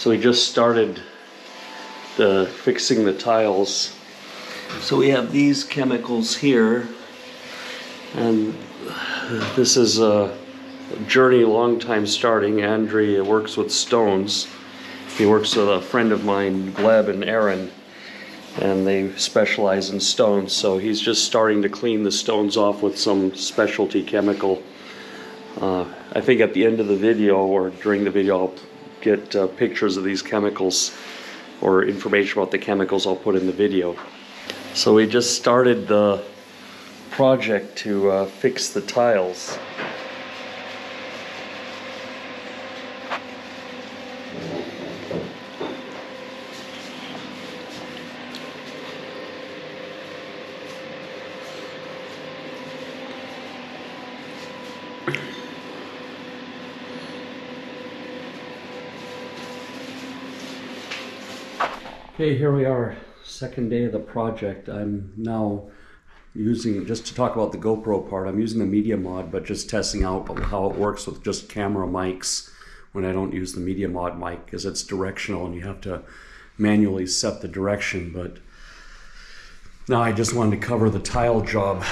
So we just started fixing the tiles. So we have these chemicals here, and this is a journey, long time starting. Andrey works with stones. He works with a friend of mine, Gleb and Aaron, and they specialize in stones. So he's just starting to clean the stones off with some specialty chemical. I think at the end of the video or during the video I'll get pictures of these chemicals or information about the chemicals I'll put in the video. So we just started the project to fix the tiles. Okay, here we are, second day of the project. I'm now using, just to talk about the GoPro part, I'm using the media mod, but just testing out how it works with just camera mics when I don't use the media mod mic, because it's directional and you have to manually set the direction. But now I just wanted to cover the tile job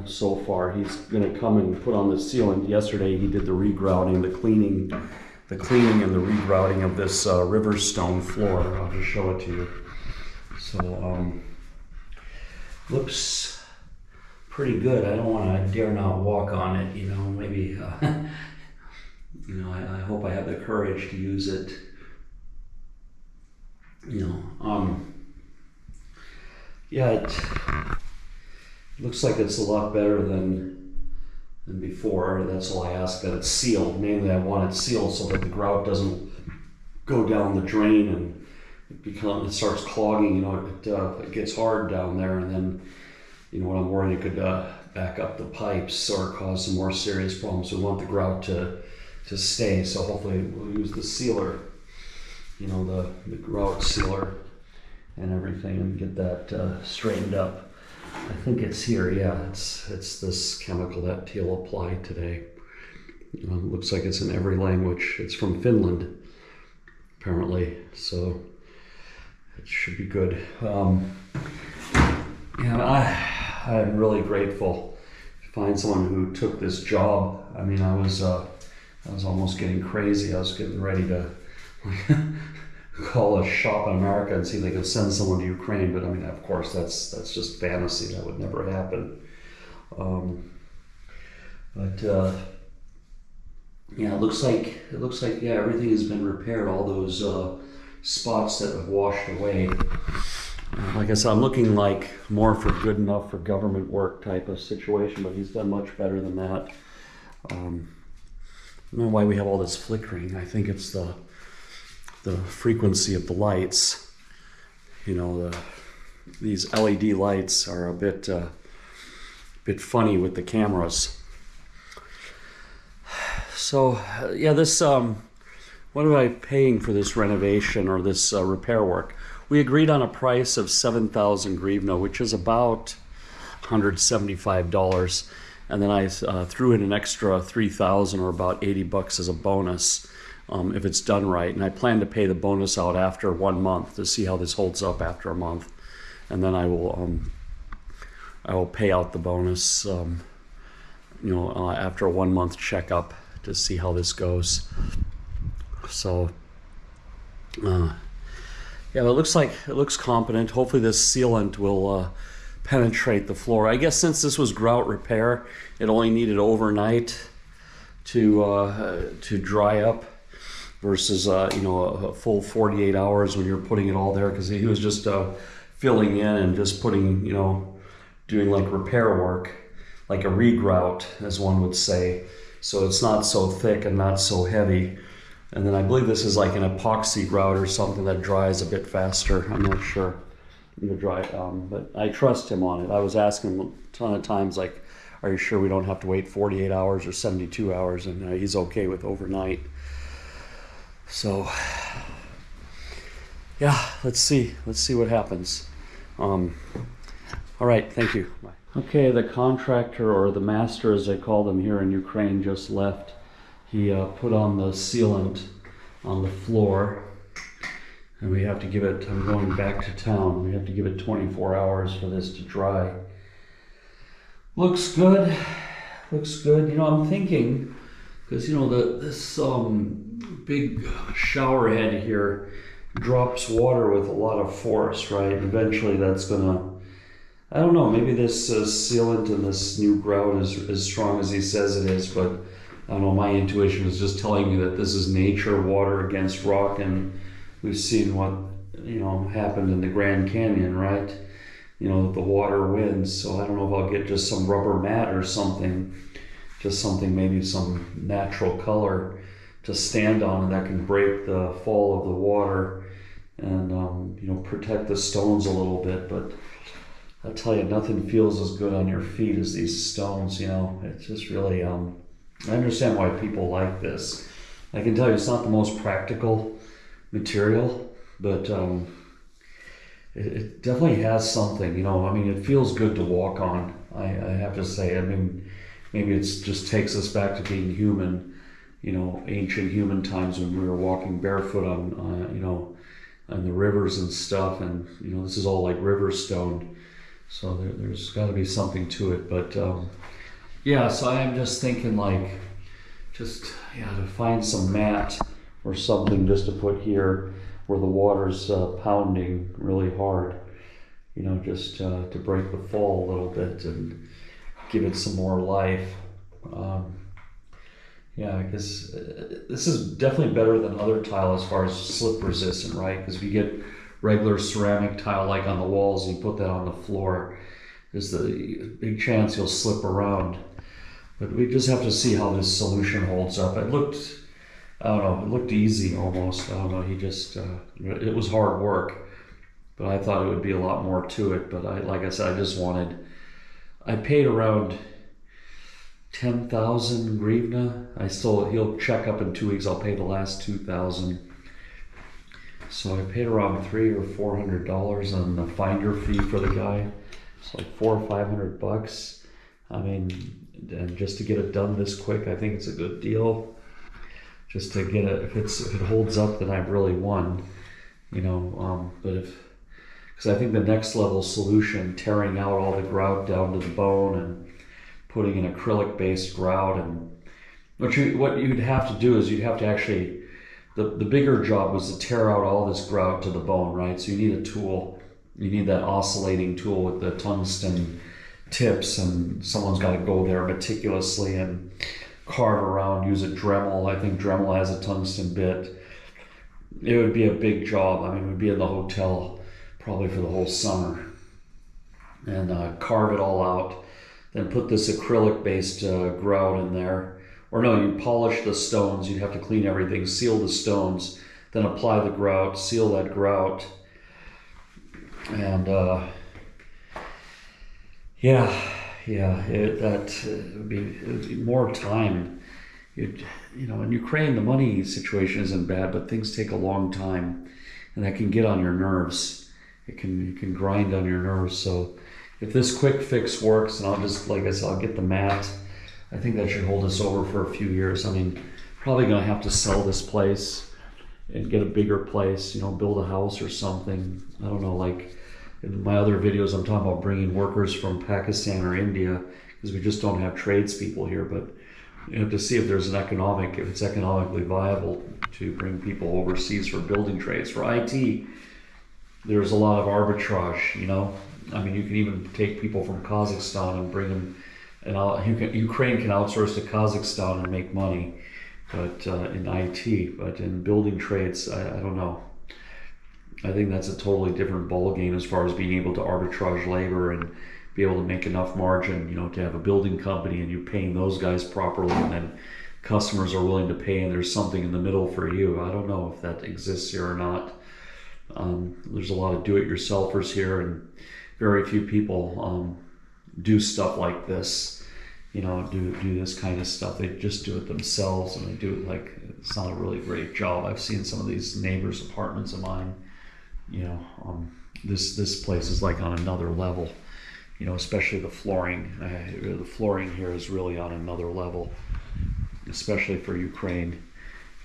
so far. He's gonna come and put on the sealant. Yesterday he did the regrouting, the cleaning and the regrouting of this river stone floor. I'll just show it to you. So looks pretty good. I don't want to dare not walk on it, you know, maybe you know, I hope I have the courage to use it, you know. Yeah, it looks like it's a lot better than before. That's all I ask, that it's sealed. Mainly I want it sealed so that the grout doesn't go down the drain and it starts clogging. You know, it gets hard down there, and then, you know what, I'm worried it could back up the pipes or cause some more serious problems. We want the grout to stay, so hopefully we'll use the sealer, you know, the grout sealer and everything, and get that straightened up. I think it's here, yeah, it's this chemical that Teal applied today. Looks like it's in every language. It's from Finland, apparently, so it should be good. Yeah, I'm really grateful to find someone who took this job. I mean, I was almost getting crazy. I was getting ready to call a shop in America and see if they could send someone to Ukraine, but I mean, of course, that's just fantasy. That would never happen. Yeah, it looks like yeah, everything has been repaired. All those spots that have washed away. Like I said, I'm looking like more for good enough for government work type of situation, but he's done much better than that. I don't know why we have all this flickering. I think it's the frequency of the lights. You know, these LED lights are a bit funny with the cameras. So yeah, this what am I paying for this renovation or this repair work? We agreed on a price of 7,000 hryvnia, which is about $175, and then I threw in an extra 3,000 or about 80 bucks as a bonus. If it's done right, and I plan to pay the bonus out after 1 month to see how this holds up after a month, and then I will pay out the bonus, you know, after a 1 month checkup to see how this goes. So, yeah, it looks competent. Hopefully, this sealant will penetrate the floor. I guess since this was grout repair, it only needed overnight to dry up, versus you know, a full 48 hours when you're putting it all there, because he was just filling in and just putting, you know, doing like repair work, like a regrout, as one would say. So it's not so thick and not so heavy. And then I believe this is like an epoxy grout or something that dries a bit faster. I'm not sure. But I trust him on it. I was asking him a ton of times, like, are you sure we don't have to wait 48 hours or 72 hours? And he's okay with overnight. So, yeah, let's see what happens. All right, thank you. Bye. Okay, the contractor, or the master as they call them here in Ukraine, just left. He put on the sealant on the floor. and we have to give it, I'm going back to town, we have to give it 24 hours for this to dry. Looks good, looks good. You know, I'm thinking, because you know, this big shower head here drops water with a lot of force, right? Eventually that's gonna, I don't know, maybe this sealant in this new grout is as strong as he says it is, but I don't know, my intuition is just telling me that this is nature, water against rock, and we've seen what, you know, happened in the Grand Canyon, right? You know, the water wins, so I don't know if I'll get just some rubber mat or something, just something, maybe some natural color to stand on, and that can break the fall of the water and, you know, protect the stones a little bit. But I'll tell you, nothing feels as good on your feet as these stones, you know. It's just really, I understand why people like this. I can tell you it's not the most practical material, but it definitely has something, you know. I mean, it feels good to walk on, I have to say. I mean, maybe it just takes us back to being human, you know, ancient human times when we were walking barefoot on, you know, on the rivers and stuff, and, you know, this is all like river stone, so there's got to be something to it. But yeah, so I am just thinking, like, just, yeah, to find some mat or something just to put here where the water's pounding really hard, you know, just to break the fall a little bit and give it some more life. Yeah, because this is definitely better than other tile as far as slip resistant, right? Because if you get regular ceramic tile like on the walls, you put that on the floor, there's the big chance you'll slip around. But we just have to see how this solution holds up. It looked, I don't know, it looked easy almost. I don't know, he just, it was hard work, but I thought it would be a lot more to it. But like I said, I paid around 10,000 hryvnia. He'll check up in 2 weeks. I'll pay the last 2,000. So I paid around $300 or $400 on the finder fee for the guy. It's like $400 or $500. I mean, and just to get it done this quick, I think it's a good deal. Just to get it, if it holds up, then I've really won, you know. But because I think the next level solution, tearing out all the grout down to the bone and putting an acrylic based grout, and what you'd have to do is you'd have to actually, the bigger job was to tear out all this grout to the bone, right? So you need a tool, you need that oscillating tool with the tungsten tips, and someone's got to go there meticulously and carve around, use a Dremel. I think Dremel has a tungsten bit. It would be a big job. I mean, it would be in the hotel probably for the whole summer, and carve it all out. Then put this acrylic-based grout in there. Or no, you polish the stones. You'd have to clean everything, seal the stones, then apply the grout, seal that grout. And it would be more time. You know, in Ukraine, the money situation isn't bad, but things take a long time, and that can get on your nerves. It can grind on your nerves. So if this quick fix works, and I'll just, like I said, I'll get the mat. I think that should hold us over for a few years. I mean, probably gonna have to sell this place and get a bigger place, you know, build a house or something. I don't know, like in my other videos, I'm talking about bringing workers from Pakistan or India, because we just don't have tradespeople here. But you have to see if it's economically viable to bring people overseas for building trades. For IT, there's a lot of arbitrage, you know. I mean, you can even take people from Kazakhstan and bring them, and Ukraine can outsource to Kazakhstan and make money, but in IT, but in building trades, I don't know. I think that's a totally different ballgame as far as being able to arbitrage labor and be able to make enough margin, you know, to have a building company and you're paying those guys properly, and then customers are willing to pay, and there's something in the middle for you. I don't know if that exists here or not. There's a lot of do-it-yourselfers here, and very few people do stuff like this, you know, do this kind of stuff. They just do it themselves, and they do it like it's not a really great job. I've seen some of these neighbors' apartments of mine, you know. This place is like on another level, you know, especially the flooring. The flooring here is really on another level, especially for Ukraine,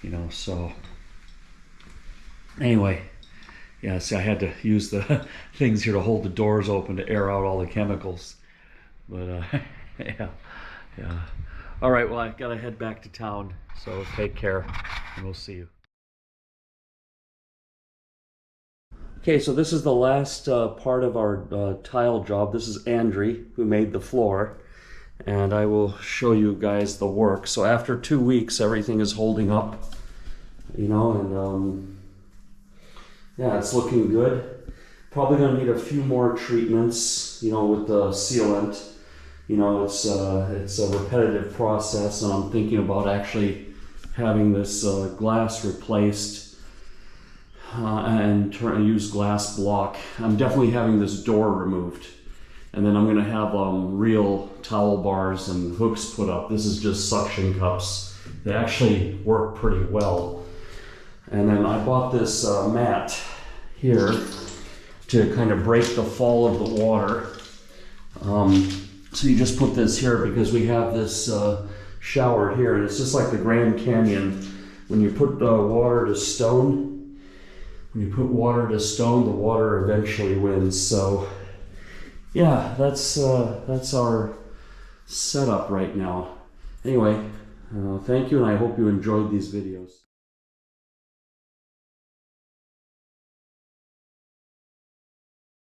you know. So anyway, Yeah, see, I had to use the things here to hold the doors open to air out all the chemicals. But yeah. All right, well, I gotta head back to town, so take care, and we'll see you. Okay, so this is the last part of our tile job. This is Andrey, who made the floor, and I will show you guys the work. So after 2 weeks, everything is holding up, you know, and yeah, it's looking good. Probably gonna need a few more treatments, you know, with the sealant. You know, it's a repetitive process, and I'm thinking about actually having this glass replaced and use glass block. I'm definitely having this door removed, and then I'm going to have real towel bars and hooks put up. This is just suction cups. They actually work pretty well. And then I bought this mat here to kind of break the fall of the water. So you just put this here because we have this shower here, and it's just like the Grand Canyon. When you put water to stone, the water eventually wins. So yeah, that's our setup right now. Anyway, thank you, and I hope you enjoyed these videos.